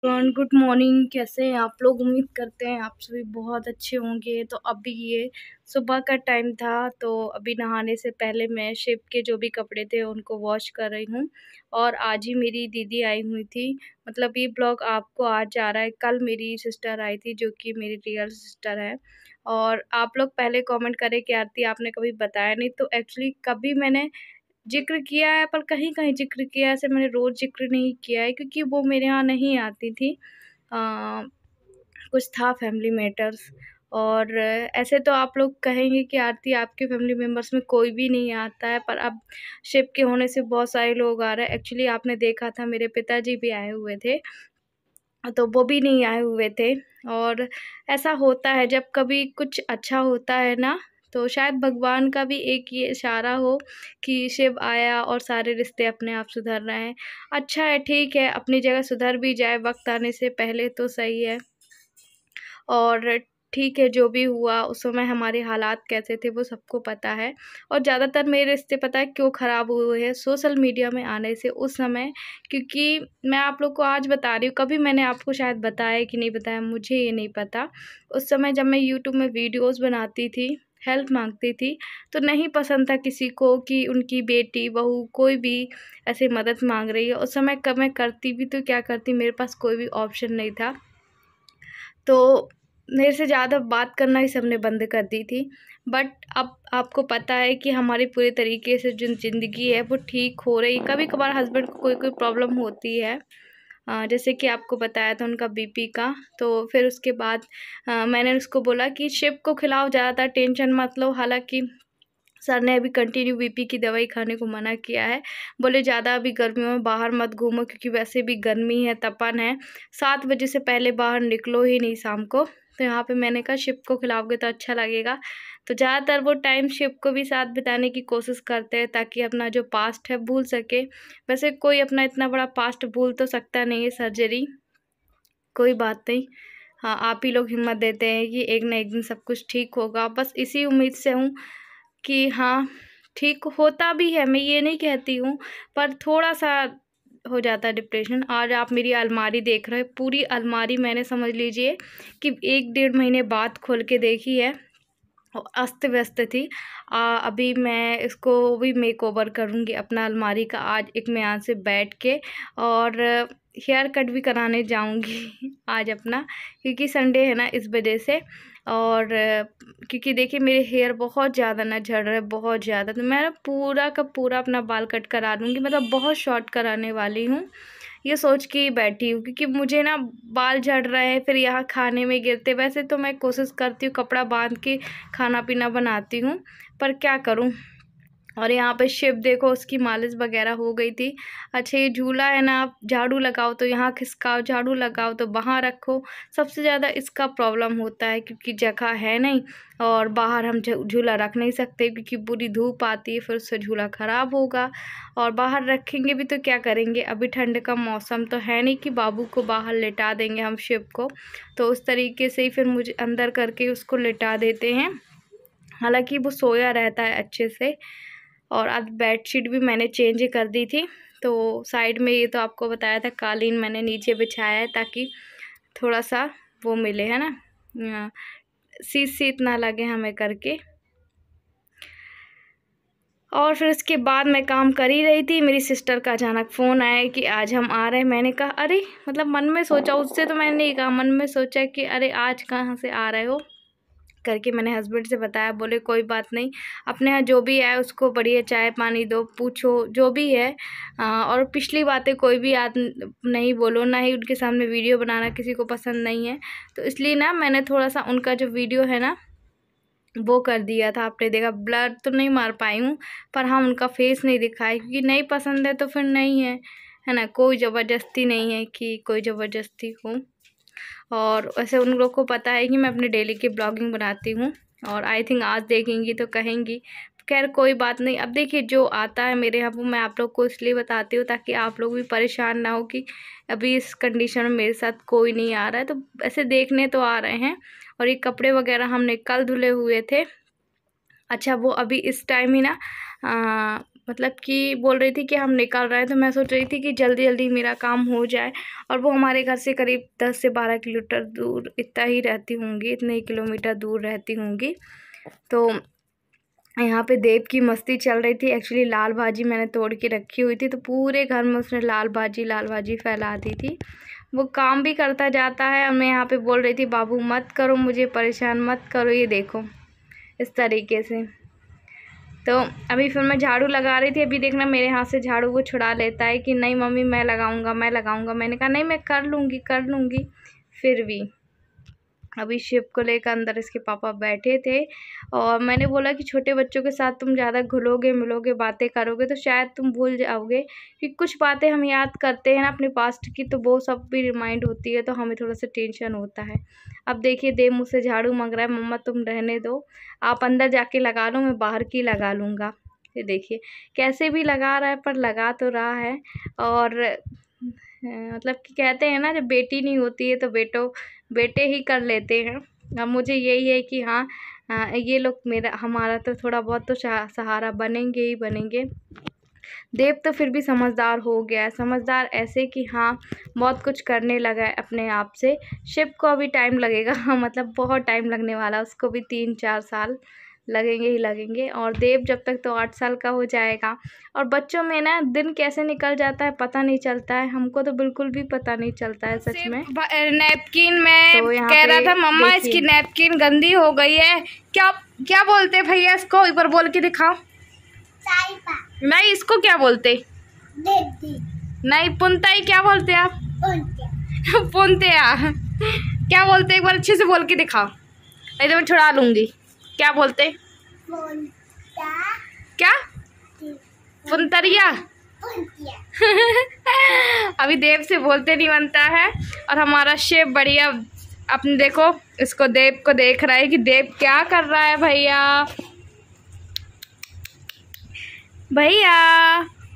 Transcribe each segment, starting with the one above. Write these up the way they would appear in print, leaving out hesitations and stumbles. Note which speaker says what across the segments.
Speaker 1: Good morning. कैसे हैं आप लोग? उम्मीद करते हैं आप सभी बहुत अच्छे होंगे। तो अभी ये सुबह का टाइम था, तो अभी नहाने से पहले मैं शिप के जो भी कपड़े थे उनको वॉश कर रही हूँ। और आज ही मेरी दीदी आई हुई थी, मतलब ये ब्लॉग आपको आज आ रहा है। कल मेरी सिस्टर आई थी जो कि मेरी रियल सिस्टर है। और आप लोग पहले कमेंट करें कि आरती आपने कभी बताया नहीं, तो एक्चुअली कभी मैंने ज़िक्र किया है पर कहीं-कहीं ज़िक्र किया है, ऐसे मैंने रोज़ ज़िक्र नहीं किया है क्योंकि वो मेरे यहाँ नहीं आती थी। अ, कुछ था फैमिली मैटर्स। और ऐसे तो आप लोग कहेंगे कि आरती आपके फैमिली मेंबर्स में कोई भी नहीं आता है, पर अब शिफ्ट के होने से बहुत सारे लोग आ रहे हैं। एक्चुअली आपने देखा था मेरे पिताजी भी आए हुए थे, तो वो भी नहीं आए हुए थे। और ऐसा होता है जब कभी कुछ अच्छा होता है ना, तो शायद भगवान का भी एक ये इशारा हो कि शिव आया और सारे रिश्ते अपने आप सुधर रहे हैं। अच्छा है, ठीक है, अपनी जगह सुधर भी जाए वक़्त आने से पहले तो सही है। और ठीक है, जो भी हुआ उस समय हमारे हालात कैसे थे वो सबको पता है। और ज़्यादातर मेरे रिश्ते पता है क्यों ख़राब हुए हैं? सोशल मीडिया में आने से उस समय। क्योंकि मैं आप लोग को आज बता रही हूँ, कभी मैंने आपको शायद बताया कि नहीं बताया मुझे ये नहीं पता। उस समय जब मैं यूट्यूब में वीडियोज़ बनाती थी, हेल्प माँगती थी, तो नहीं पसंद था किसी को कि उनकी बेटी, बहू कोई भी ऐसे मदद माँग रही है। उस समय मैं करती भी तो क्या करती, मेरे पास कोई भी ऑप्शन नहीं था। तो मेरे से ज़्यादा बात करना ही सबने बंद कर दी थी। बट अब आपको पता है कि हमारी पूरे तरीके से जो ज़िंदगी है वो ठीक हो रही। कभी-कभार हस्बैंड को कोई प्रॉब्लम होती है, जैसे कि आपको बताया था उनका बीपी का। तो फिर उसके बाद मैंने उसको बोला कि शिव को खिलाओ, ज़्यादातर टेंशन मत लो। हालाँकि सर ने अभी कंटिन्यू बीपी की दवाई खाने को मना किया है। बोले ज़्यादा अभी गर्मियों में बाहर मत घूमो क्योंकि वैसे भी गर्मी है, तपन है। 7 बजे से पहले बाहर निकलो ही नहीं शाम को। तो यहाँ पे मैंने कहा शिव को खिलाओगे तो अच्छा लगेगा। तो ज़्यादातर वो टाइम शिव को भी साथ बिताने की कोशिश करते हैं ताकि अपना जो पास्ट है भूल सके। वैसे कोई अपना इतना बड़ा पास्ट भूल तो सकता नहीं है, सर्जरी, कोई बात नहीं। हाँ, आप ही लोग हिम्मत देते हैं कि एक ना एक दिन सब कुछ ठीक होगा। बस इसी उम्मीद से हूँ कि हाँ, ठीक होता भी है, मैं ये नहीं कहती हूँ, पर थोड़ा-सा हो जाता है डिप्रेशन। आज आप मेरी अलमारी देख रहे हो, पूरी अलमारी मैंने समझ लीजिए कि 1 डेढ़ महीने बाद खोल के देखी है और अस्त-व्यस्त थी। अभी मैं इसको भी मेकओवर करूँगी अपना अलमारी का आज इत्मीनान से बैठ के। और हेयर कट भी कराने जाऊँगी आज अपना, क्योंकि संडे है ना इस वजह से। और क्योंकि देखिए मेरे हेयर बहुत ज़्यादा ना झड़ रहे हैं, बहुत ज़्यादा, तो मैं ना पूरा का पूरा अपना बाल कट करा दूँगी, मतलब बहुत शॉर्ट कराने वाली हूँ। ये सोच के ही बैठी हूँ क्योंकि मुझे ना बाल झड़ रहे हैं, फिर यहाँ खाने में गिरते। वैसे तो मैं कोशिश करती हूँ कपड़ा बांध के खाना पीना बनाती हूँ, पर क्या करूँ। और यहाँ पे शिव देखो, उसकी मालिश वगैरह हो गई थी। अच्छा, ये झूला है ना, आप झाड़ू लगाओ तो यहाँ खिसकाओ, झाड़ू लगाओ तो वहाँ रखो। सबसे ज़्यादा इसका प्रॉब्लम होता है क्योंकि जगह है नहीं और बाहर हम झूला रख नहीं सकते क्योंकि पूरी धूप आती है, फिर उससे झूला ख़राब होगा। और बाहर रखेंगे भी तो क्या करेंगे, अभी ठंड का मौसम तो है नहीं कि बाबू को बाहर लिटा देंगे हम शिव को। तो उस तरीके से ही फिर मुझे अंदर करके उसको लिटा देते हैं। हालाँकि वो सोया रहता है अच्छे से। और अब बेडशीट भी मैंने चेंज कर दी थी। तो साइड में ये तो आपको बताया था कालीन मैंने नीचे बिछाया है ताकि थोड़ा-सा वो मिले, है ना, शीत-शीत ना लगे हमें करके। और फिर उसके बाद मैं काम कर ही रही थी, मेरी सिस्टर का अचानक फ़ोन आया कि आज हम आ रहे हैं। मैंने कहा अरे! मतलब मन में सोचा, उससे तो मैंने नहीं कहा, मन में सोचा कि अरे आज कहाँ से आ रहे हो करके मैंने हस्बैंड से बताया। बोले कोई बात नहीं, अपने यहाँ जो भी है उसको बढ़िया चाय पानी दो, पूछो जो भी है। और पिछली बातें कोई भी याद नहीं बोलो, ना ही उनके सामने वीडियो बनाना किसी को पसंद नहीं है। तो इसलिए ना मैंने थोड़ा-सा उनका जो वीडियो है ना वो कर दिया था। आपने देखा, ब्लर तो नहीं मार पाई हूँ, पर हाँ उनका फेस नहीं दिखाया क्योंकि नहीं पसंद है तो फिर नहीं है ना? कोई ज़बरदस्ती नहीं है कि कोई ज़बरदस्ती हो। और वैसे उन लोग को पता है कि मैं अपने डेली की ब्लॉगिंग बनाती हूँ और आई थिंक आज देखेंगी तो कहेंगी। खैर कोई बात नहीं, अब देखिए जो आता है मेरे यहाँ वो मैं आप लोग को इसलिए बताती हूँ ताकि आप लोग भी परेशान ना हो कि अभी इस कंडीशन में मेरे साथ कोई नहीं आ रहा है। तो ऐसे देखने तो आ रहे हैं। और ये कपड़े वगैरह हमने कल धुले हुए थे। अच्छा, वो अभी इस टाइम ही ना मतलब कि बोल रही थी कि हम निकल रहे हैं, तो मैं सोच रही थी कि जल्दी जल्दी मेरा काम हो जाए। और वो हमारे घर से करीब 10 से 12 किलोमीटर दूर इतना ही रहती होंगी, इतने ही किलोमीटर दूर रहती होंगी। तो यहाँ पे देव की मस्ती चल रही थी। एक्चुअली लाल भाजी मैंने तोड़ के रखी हुई थी, तो पूरे घर में उसने लाल भाजी फैला दी थी। वो काम भी करता जाता है और मैं यहाँ पे बोल रही थी बाबू मत करो, मुझे परेशान मत करो। ये देखो इस तरीके से। तो अभी फिर मैं झाड़ू लगा रही थी। अभी देखना मेरे हाथ से झाड़ू वो छुड़ा लेता है कि नहीं मम्मी मैं लगाऊंगा। मैंने कहा नहीं मैं कर लूँगी। फिर भी अभी शिव को लेकर अंदर इसके पापा बैठे थे और मैंने बोला कि छोटे बच्चों के साथ तुम ज़्यादा घुलोगे मिलोगे बातें करोगे तो शायद तुम भूल जाओगे कि कुछ बातें हम याद करते हैं ना अपने पास्ट की, तो वो सब भी रिमाइंड होती है, तो हमें थोड़ा सा टेंशन होता है। अब देखिए देव मुझसे झाड़ू मांग रहा है, मम्मा तुम रहने दो, आप अंदर जाके लगा लो, मैं बाहर की लगा लूँगा। ये देखिए कैसे भी लगा रहा है, पर लगा तो रहा है। और मतलब कि कहते हैं ना जब बेटी नहीं होती है तो बेटे ही कर लेते हैं। अब मुझे यही है कि हाँ ये लोग हमारा तो थोड़ा बहुत तो सहारा बनेंगे ही बनेंगे। देव तो फिर भी समझदार हो गया है, समझदार ऐसे कि हाँ बहुत कुछ करने लगा है अपने आप से। शिव को अभी टाइम लगेगा मतलब बहुत टाइम लगने वाला, उसको भी 3-4 साल लगेंगे ही लगेंगे। और देव जब तक तो 8 साल का हो जाएगा। और बच्चों में ना दिन कैसे निकल जाता है पता नहीं चलता है, हमको तो बिल्कुल भी पता नहीं चलता है सच में। नैपकिन में तो कह रहा था मम्मा इसकी नैपकिन गंदी हो गई है। क्या क्या बोलते भैया इसको, एक बार बोल के दिखाओ। नहीं इसको क्या बोलते? नहीं पुनताई क्या बोलते आप? पुनतिया क्या बोलते? एक बार अच्छे से बोल के दिखाओ, नहीं तो मैं छुड़ा लूंगी। क्या बोलते? क्या? पुनतरिया अभी देव से बोलते नहीं बनता है। और हमारा शेफ बढ़िया अपने देखो इसको देव को देख रहा है कि देव क्या कर रहा है भैया।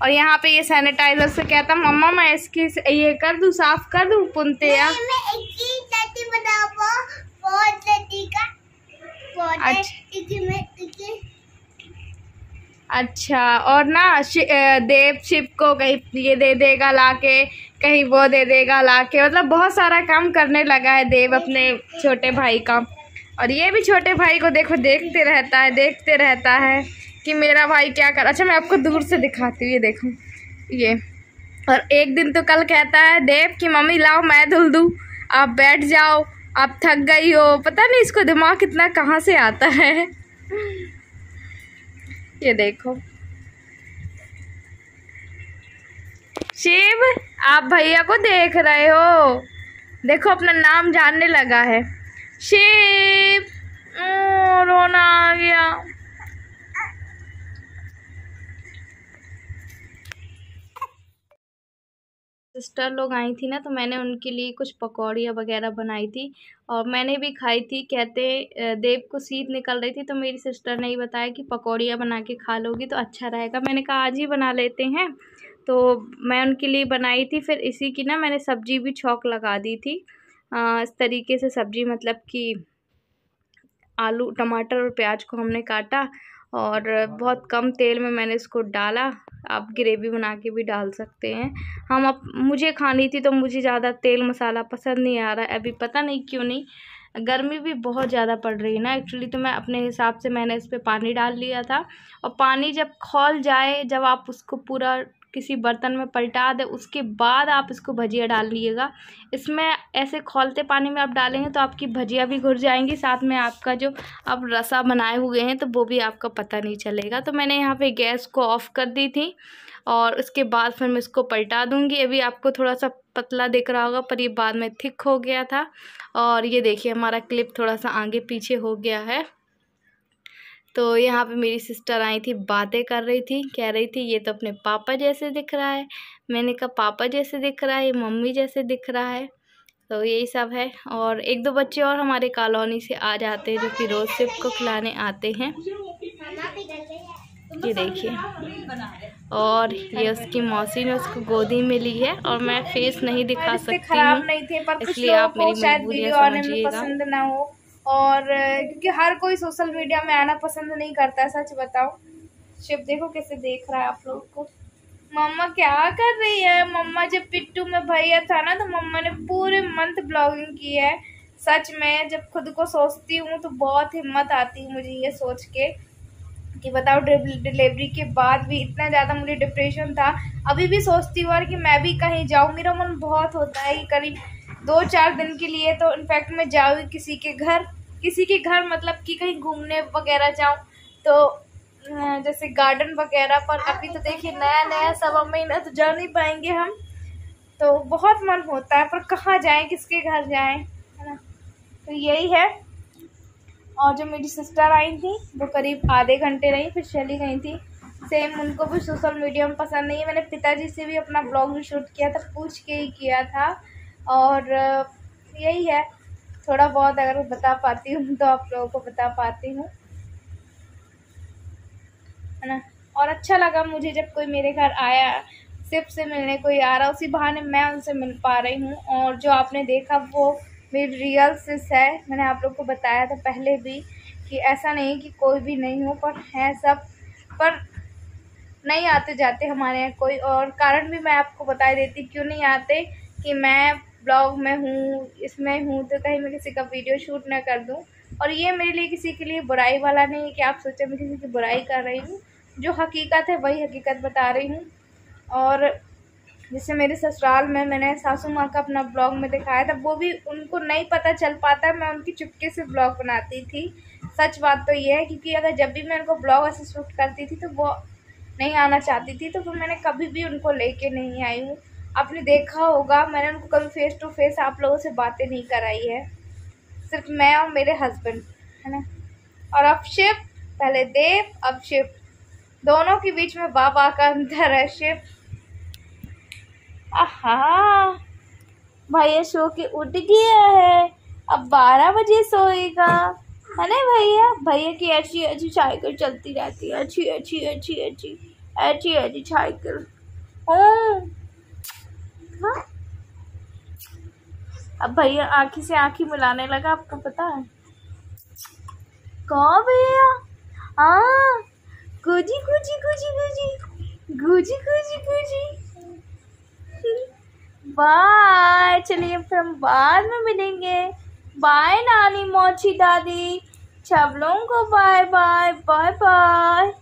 Speaker 1: और यहाँ पे ये सैनिटाइजर से कहता मम्मा मैं इसकी ये कर दूँ, साफ कर दूँ पुनतिया। अच्छा और ना देव शिव को कहीं ये दे देगा लाके, कहीं वो दे देगा लाके, मतलब बहुत सारा काम करने लगा है देव अपने छोटे भाई का। और ये भी छोटे भाई को देखो देखते रहता है कि मेरा भाई क्या कर। अच्छा मैं आपको दूर से दिखाती हूँ, ये देखो ये। और एक दिन तो कल कहता है देव कि मम्मी लाओ मैं धुल दूँ, आप बैठ जाओ, आप थक गई हो। पता नहीं इसको दिमाग कितना कहाँ से आता है। ये देखो शिव आप भैया को देख रहे हो, देखो अपना नाम जानने लगा है शिव। रोना आ गया। सिस्टर लोग आई थी ना तो मैंने उनके लिए कुछ पकौड़ियाँ वगैरह बनाई थी और मैंने भी खाई थी। कहते देव को शीत निकल रही थी तो मेरी सिस्टर ने ही बताया कि पकौड़ियाँ बना के खा लोगी तो अच्छा रहेगा। मैंने कहा आज ही बना लेते हैं, तो मैं उनके लिए बनाई थी। फिर इसी की ना मैंने सब्जी भी छौंक लगा दी थी। इस तरीके से सब्जी मतलब कि आलू टमाटर और प्याज को हमने काटा और बहुत कम तेल में मैंने इसको डाला। आप ग्रेवी बना के भी डाल सकते हैं। मुझे खानी थी तो मुझे ज़्यादा तेल मसाला पसंद नहीं आ रहा है अभी, पता नहीं क्यों नहीं। गर्मी भी बहुत ज़्यादा पड़ रही है ना एक्चुअली, तो मैं अपने हिसाब से मैंने इस पर पानी डाल लिया था। और पानी जब खौल जाए, जब आप उसको पूरा किसी बर्तन में पलटा दें उसके बाद आप इसको भजिया डाल लीजिएगा। इसमें ऐसे खौलते पानी में आप डालेंगे तो आपकी भजिया भी घुल जाएंगी, साथ में आपका जो आप रसा बनाए हुए हैं तो वो भी आपका पता नहीं चलेगा। तो मैंने यहाँ पे गैस को ऑफ़ कर दी थी और उसके बाद फिर मैं इसको पलटा दूँगी। अभी आपको थोड़ा सा पतला दिख रहा होगा पर ये बाद में थिक हो गया था। और ये देखिए हमारा क्लिप थोड़ा सा आगे पीछे हो गया है। तो यहाँ पे मेरी सिस्टर आई थी, बातें कर रही थी, कह रही थी ये तो अपने पापा जैसे दिख रहा है। मैंने कहा पापा जैसे दिख रहा है, ये मम्मी जैसे दिख रहा है। तो यही सब है। और 1-2 बच्चे और हमारे कॉलोनी से आ जाते हैं जो कि रोज़ शिव को खिलाने आते हैं। ये देखिए, और ये उसकी मौसी ने उसको गोदी में ली है और मैं फेस नहीं दिखा सकती हूँ, इसलिए आप मेरी मजबूरियाँ समझिएगा।
Speaker 2: पसंद ना हो और क्योंकि हर कोई सोशल मीडिया में आना पसंद नहीं करता है, सच बताओ।
Speaker 1: शिव देखो कैसे देख रहा है आप लोगों को। मम्मा क्या कर रही है? मम्मा जब पिट्टू में भैया था ना तो मम्मा ने पूरे मंथ ब्लॉगिंग की है। सच में जब खुद को सोचती हूँ तो बहुत हिम्मत आती है मुझे ये सोच के कि बताओ डिलीवरी के बाद भी इतना ज़्यादा मुझे डिप्रेशन था। अभी भी सोचती हूँ कि मैं भी कहीं जाऊँ, मेरा मन बहुत होता है कि करीब 2-4 दिन के लिए तो इनफैक्ट मैं जाऊँ किसी के घर मतलब कि कहीं घूमने वगैरह जाऊँ, तो जैसे गार्डन वगैरह। पर अभी तो देखिए नया नया 1.25 महीना तो जा नहीं पाएंगे हम, तो बहुत मन होता है पर कहाँ जाएं, किसके घर जाएं, है ना। तो यही है। और जो मेरी सिस्टर आई थी वो करीब आधे घंटे रही फिर चली गई थी। सेम उनको भी सोशल मीडिया में पसंद नहीं है। मैंने पिताजी से भी अपना ब्लॉग भी शूट किया था, पूछ के ही किया था। और यही है, थोड़ा बहुत अगर बता पाती हूँ तो आप लोगों को बता पाती हूँ, है ना। और अच्छा लगा मुझे जब कोई मेरे घर आया, सिर्फ से मिलने कोई आ रहा, उसी बहाने मैं उनसे मिल पा रही हूँ। और जो आपने देखा वो मेरी रियल सिस है। मैंने आप लोग को बताया था पहले भी कि ऐसा नहीं कि कोई भी नहीं हो, पर हैं सब, पर नहीं आते जाते हमारे यहाँ कोई। और कारण भी मैं आपको बता देती क्यों नहीं आते, कि मैं ब्लॉग में हूँ, इसमें हूँ, तो कहीं मैं किसी का वीडियो शूट ना कर दूँ। और ये मेरे लिए किसी के लिए बुराई वाला नहीं है कि आप सोचें मैं किसी की बुराई कर रही हूँ। जो हकीकत है वही हकीकत बता रही हूँ। और जैसे मेरे ससुराल में मैंने सासू माँ का अपना ब्लॉग में दिखाया था, वो भी उनको नहीं पता चल पाता, मैं उनकी चुपके से ब्लॉग बनाती थी। सच बात तो ये है, क्योंकि अगर जब भी मैं उनको ब्लॉग ऐसे शूट करती थी तो वो नहीं आना चाहती थी, तो फिर मैंने कभी भी उनको लेके नहीं आई हूँ। आपने देखा होगा मैंने उनको कभी फेस टू फेस आप लोगों से बातें नहीं कराई है, सिर्फ मैं और मेरे हस्बैंड, है ना। और अब शिव, पहले देव अब शिव, दोनों के बीच में बाबा का अंतर है। शिव आहा, भैया सो के उठ गया है, अब 12 बजे सोएगा, है ना भैया। भैया की अच्छी अच्छी साइकिल चलती रहती है, अच्छी अच्छी अच्छी अच्छी अच्छी अच्छी साइकिल। हाँ, अब भैया आँखी से आँखी मिलाने लगा, आपको पता है। कौन भैया? हाँ, गुजी गुजी गुजी गुजी गुजी गुजी गुजी। बाय, चलिए फिर हम बाद में मिलेंगे। बाय नानी मोची दादी, सब लोगों को बाय बाय बाय बाय।